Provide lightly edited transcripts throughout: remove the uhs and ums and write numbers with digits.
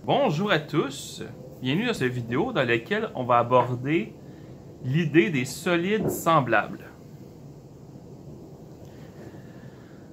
Bonjour à tous, bienvenue dans cette vidéo dans laquelle on va aborder l'idée des solides semblables.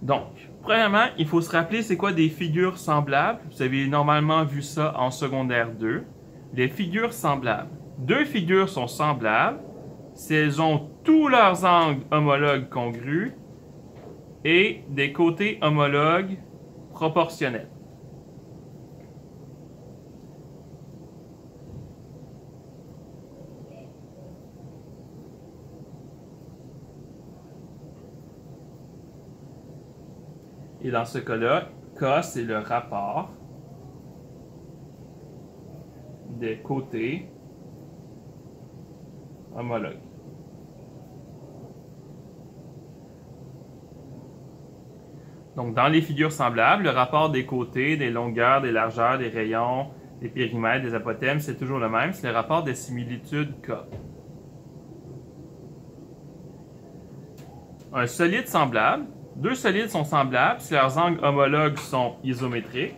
Donc, premièrement, il faut se rappeler c'est quoi des figures semblables. Vous avez normalement vu ça en secondaire 2. Les figures semblables. Deux figures sont semblables si elles ont tous leurs angles homologues congrus et des côtés homologues proportionnels. Et dans ce cas-là, K, c'est le rapport des côtés homologues. Donc, dans les figures semblables, le rapport des côtés, des longueurs, des largeurs, des rayons, des périmètres, des apothèmes, c'est toujours le même. C'est le rapport des similitudes K. Un solide semblable. Deux solides sont semblables si leurs angles homologues sont isométriques.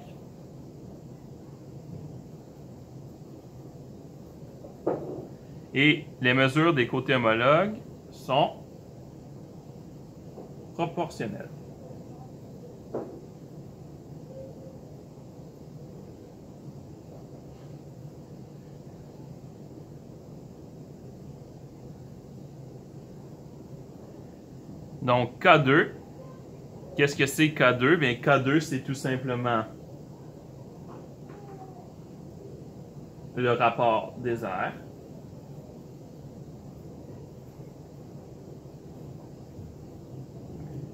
Et les mesures des côtés homologues sont proportionnelles. Donc K2, qu'est-ce que c'est K2? Bien, K2, c'est tout simplement le rapport des aires.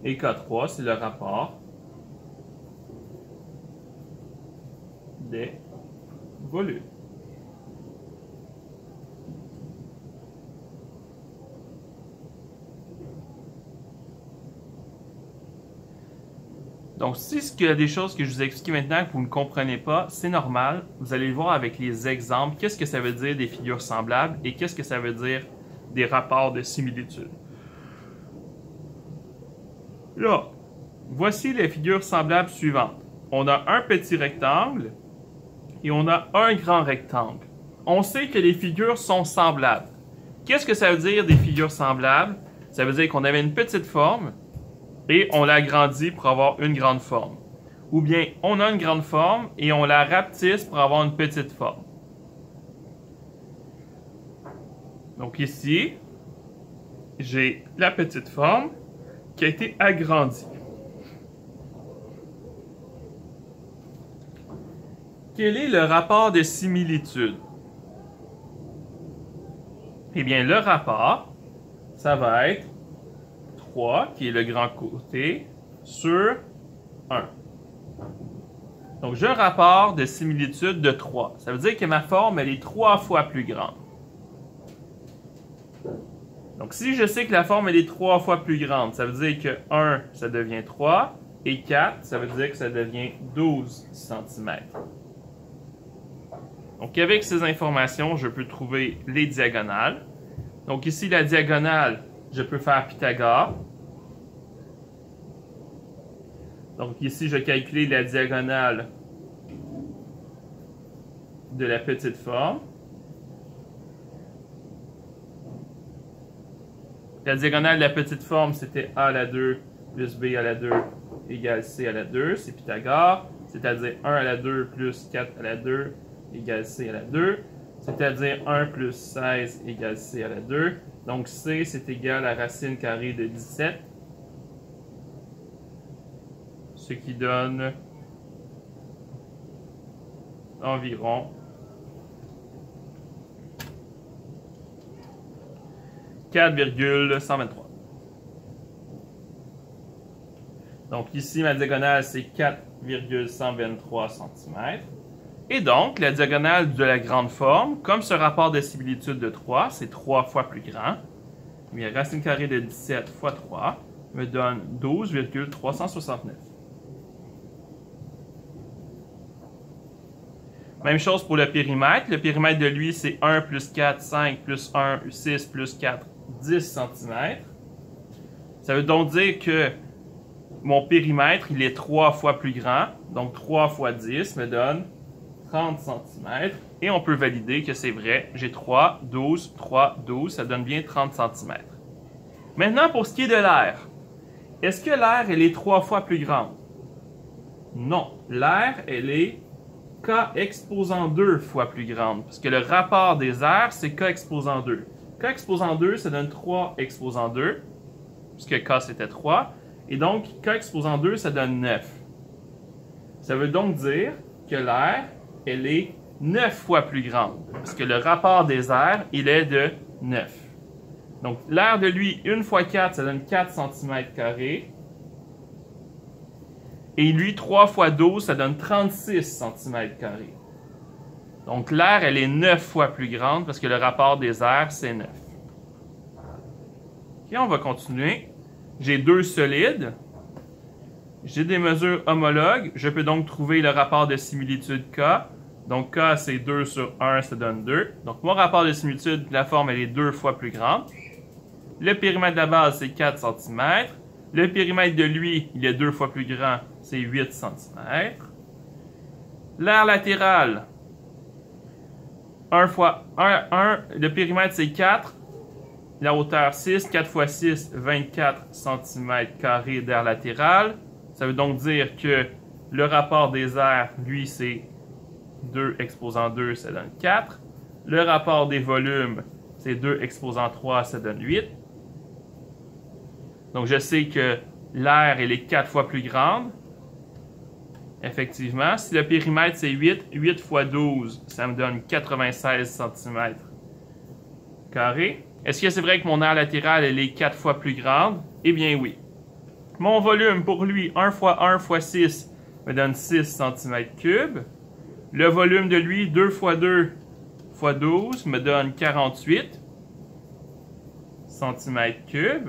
Et K3, c'est le rapport des volumes. Donc, si il y a des choses que je vous ai expliquées maintenant que vous ne comprenez pas, c'est normal. Vous allez le voir avec les exemples. Qu'est-ce que ça veut dire des figures semblables et qu'est-ce que ça veut dire des rapports de similitude. Là, voici les figures semblables suivantes. On a un petit rectangle et on a un grand rectangle. On sait que les figures sont semblables. Qu'est-ce que ça veut dire des figures semblables? Ça veut dire qu'on avait une petite forme et on l'agrandit pour avoir une grande forme. Ou bien, on a une grande forme et on la rapetisse pour avoir une petite forme. Donc ici, j'ai la petite forme qui a été agrandie. Quel est le rapport de similitude? Eh bien, le rapport, ça va être 3, qui est le grand côté, sur 1. Donc, j'ai un rapport de similitude de 3. Ça veut dire que ma forme, elle est 3 fois plus grande. Donc, si je sais que la forme, elle est 3 fois plus grande, ça veut dire que 1, ça devient 3, et 4, ça veut dire que ça devient 12 cm. Donc, avec ces informations, je peux trouver les diagonales. Donc, ici, la diagonale, je peux faire Pythagore. Donc ici, je calcule la diagonale de la petite forme. La diagonale de la petite forme, c'était A à la 2 plus B à la 2 égale C à la 2. C'est Pythagore. C'est-à-dire 1 à la 2 plus 4 à la 2 égale C à la 2. C'est-à-dire 1 plus 16 égale C à la 2. Donc C, c'est égal à racine carrée de 17. Ce qui donne environ 4,123. Donc ici, ma diagonale, c'est 4,123 cm. Et donc, la diagonale de la grande forme, comme ce rapport de similitude de 3, c'est 3 fois plus grand, mais racine carrée de 17 fois 3 me donne 12,369. Même chose pour le périmètre. Le périmètre de lui, c'est 1 plus 4, 5 plus 1, 6 plus 4, 10 cm. Ça veut donc dire que mon périmètre, il est 3 fois plus grand. Donc 3 fois 10 me donne 30 cm. Et on peut valider que c'est vrai. J'ai 3, 12, 3, 12. Ça donne bien 30 cm. Maintenant, pour ce qui est de l'air. Est-ce que l'air, elle est 3 fois plus grande? Non. L'air, elle est K exposant 2 fois plus grande. Parce que le rapport des airs, c'est K exposant 2. K exposant 2, ça donne 3 exposant 2. Puisque K, c'était 3. Et donc, K exposant 2, ça donne 9. Ça veut donc dire que l'air, elle est 9 fois plus grande. Parce que le rapport des airs, il est de 9. Donc, l'air de lui, 1 fois 4, ça donne 4 cm². Et lui, 3 fois 12, ça donne 36 cm². Donc, l'air, elle est 9 fois plus grande parce que le rapport des airs, c'est 9. OK, on va continuer. J'ai deux solides. J'ai des mesures homologues. Je peux donc trouver le rapport de similitude K. Donc, K, c'est 2 sur 1, ça donne 2. Donc, mon rapport de similitude, la forme, elle est 2 fois plus grande. Le périmètre de la base, c'est 4 cm. Le périmètre de lui, il est 2 fois plus grand, c'est 8 cm. L'air latéral, 1 fois 1, le périmètre, c'est 4. La hauteur, 6. 4 fois 6, 24 cm² d'air latéral. Ça veut donc dire que le rapport des airs, lui, c'est 2 exposant 2, ça donne 4. Le rapport des volumes, c'est 2 exposant 3, ça donne 8. Donc, je sais que l'air, elle est 4 fois plus grande. Effectivement. Si le périmètre, c'est 8, 8 fois 12, ça me donne 96 cm². Est-ce que c'est vrai que mon aire latérale, elle est 4 fois plus grande? Eh bien, oui. Mon volume, pour lui, 1 fois 1 fois 6, me donne 6 cm3. Le volume de lui, 2 fois 2 fois 12, me donne 48 cm3.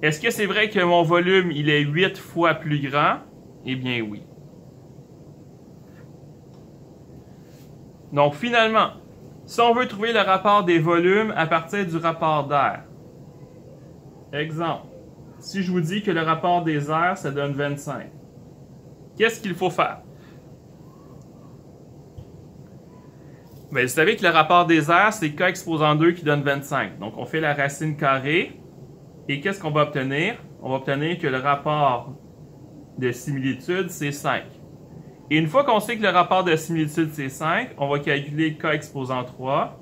Est-ce que c'est vrai que mon volume, il est 8 fois plus grand? Eh bien, oui. Donc, finalement, si on veut trouver le rapport des volumes à partir du rapport d'air. Exemple, si je vous dis que le rapport des airs, ça donne 25. Qu'est-ce qu'il faut faire? Bien, vous savez que le rapport des airs, c'est K exposant 2 qui donne 25. Donc, on fait la racine carrée. Et qu'est-ce qu'on va obtenir? On va obtenir que le rapport de similitude, c'est 5. Et une fois qu'on sait que le rapport de similitude, c'est 5, on va calculer K exposant 3,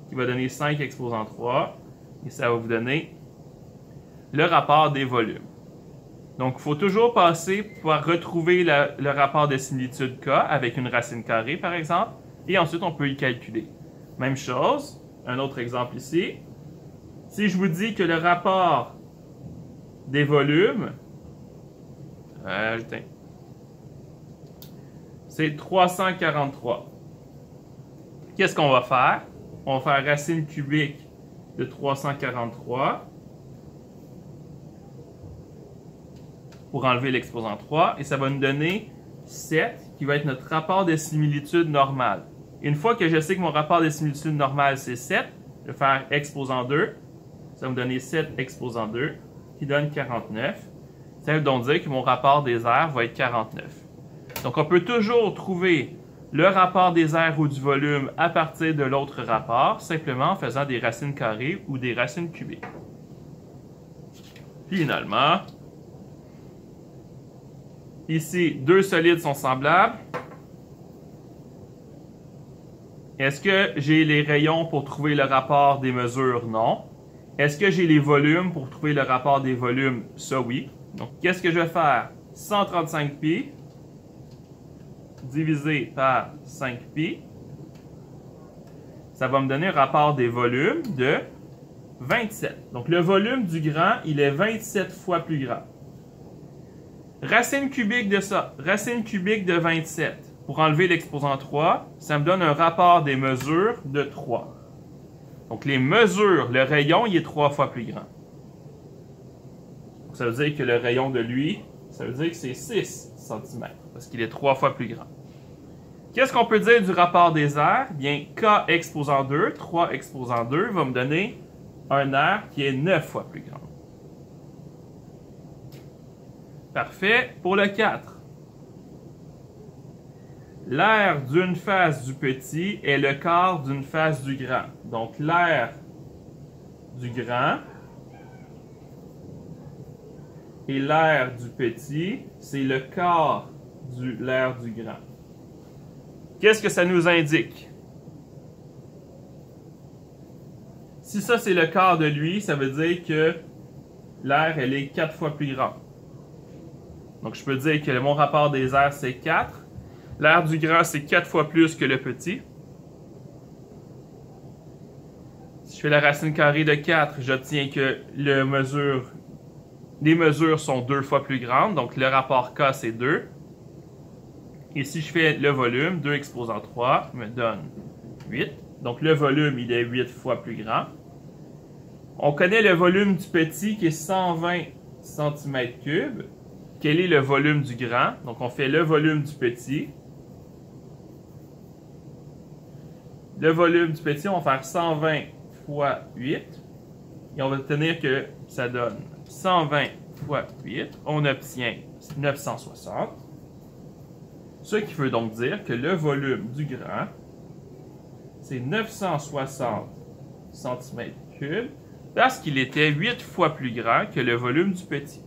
qui va donner 5 exposant 3. Et ça va vous donner le rapport des volumes. Donc, il faut toujours passer pour pouvoir retrouver le rapport de similitude K avec une racine carrée, par exemple. Et ensuite, on peut y calculer. Même chose, un autre exemple ici. Si je vous dis que le rapport des volumes, c'est 343. Qu'est-ce qu'on va faire? On va faire racine cubique de 343 pour enlever l'exposant 3 et ça va nous donner 7 qui va être notre rapport de similitude normale. Une fois que je sais que mon rapport de similitude normale c'est 7, je vais faire exposant 2. Ça va me donner 7 exposant 2 qui donne 49. Ça veut donc dire que mon rapport des airs va être 49. Donc, on peut toujours trouver le rapport des airs ou du volume à partir de l'autre rapport, simplement en faisant des racines carrées ou des racines cubiques. Finalement, ici, deux solides sont semblables. Est-ce que j'ai les rayons pour trouver le rapport des mesures? Non. Est-ce que j'ai les volumes pour trouver le rapport des volumes? Ça, oui. Donc, qu'est-ce que je vais faire? 135π divisé par 5π. Ça va me donner un rapport des volumes de 27. Donc, le volume du grand, il est 27 fois plus grand. Racine cubique de ça, racine cubique de 27. Pour enlever l'exposant 3, ça me donne un rapport des mesures de 3. Donc, les mesures, le rayon, il est 3 fois plus grand. Donc, ça veut dire que le rayon de lui, ça veut dire que c'est 6 cm, parce qu'il est 3 fois plus grand. Qu'est-ce qu'on peut dire du rapport des airs? Bien, K exposant 2, 3 exposant 2, va me donner un air qui est 9 fois plus grand. Parfait. Pour le 4. l'aire d'une face du petit est le quart d'une face du grand. Donc, l'aire du grand et l'aire du petit, c'est le quart de l'aire du grand. Qu'est-ce que ça nous indique? Si ça, c'est le quart de lui, ça veut dire que l'aire, elle est 4 fois plus grande. Donc, je peux dire que mon rapport des aires, c'est 4. L'aire du grand, c'est 4 fois plus que le petit. Si je fais la racine carrée de 4, j'obtiens que les mesures sont 2 fois plus grandes. Donc, le rapport K, c'est 2. Et si je fais le volume, 2 exposant 3 me donne 8. Donc, le volume, il est 8 fois plus grand. On connaît le volume du petit qui est 120 cm3. Quel est le volume du grand? Donc, on fait le volume du petit. Le volume du petit, on va faire 120 fois 8. Et on va obtenir que ça donne 120 fois 8. On obtient 960. Ce qui veut donc dire que le volume du grand, c'est 960 cm3 parce qu'il était 8 fois plus grand que le volume du petit.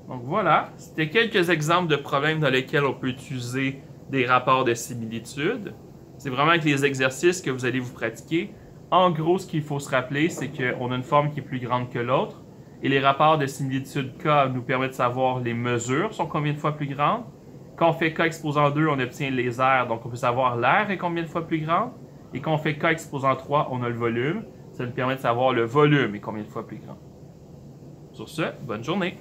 Donc voilà, c'était quelques exemples de problèmes dans lesquels on peut utiliser des rapports de similitude. C'est vraiment avec les exercices que vous allez vous pratiquer. En gros, ce qu'il faut se rappeler, c'est qu'on a une forme qui est plus grande que l'autre. Et les rapports de similitude K nous permettent de savoir les mesures sont combien de fois plus grandes. Quand on fait K exposant 2, on obtient les aires, donc on peut savoir l'aire est combien de fois plus grande. Et quand on fait K exposant 3, on a le volume. Ça nous permet de savoir le volume est combien de fois plus grand. Sur ce, bonne journée!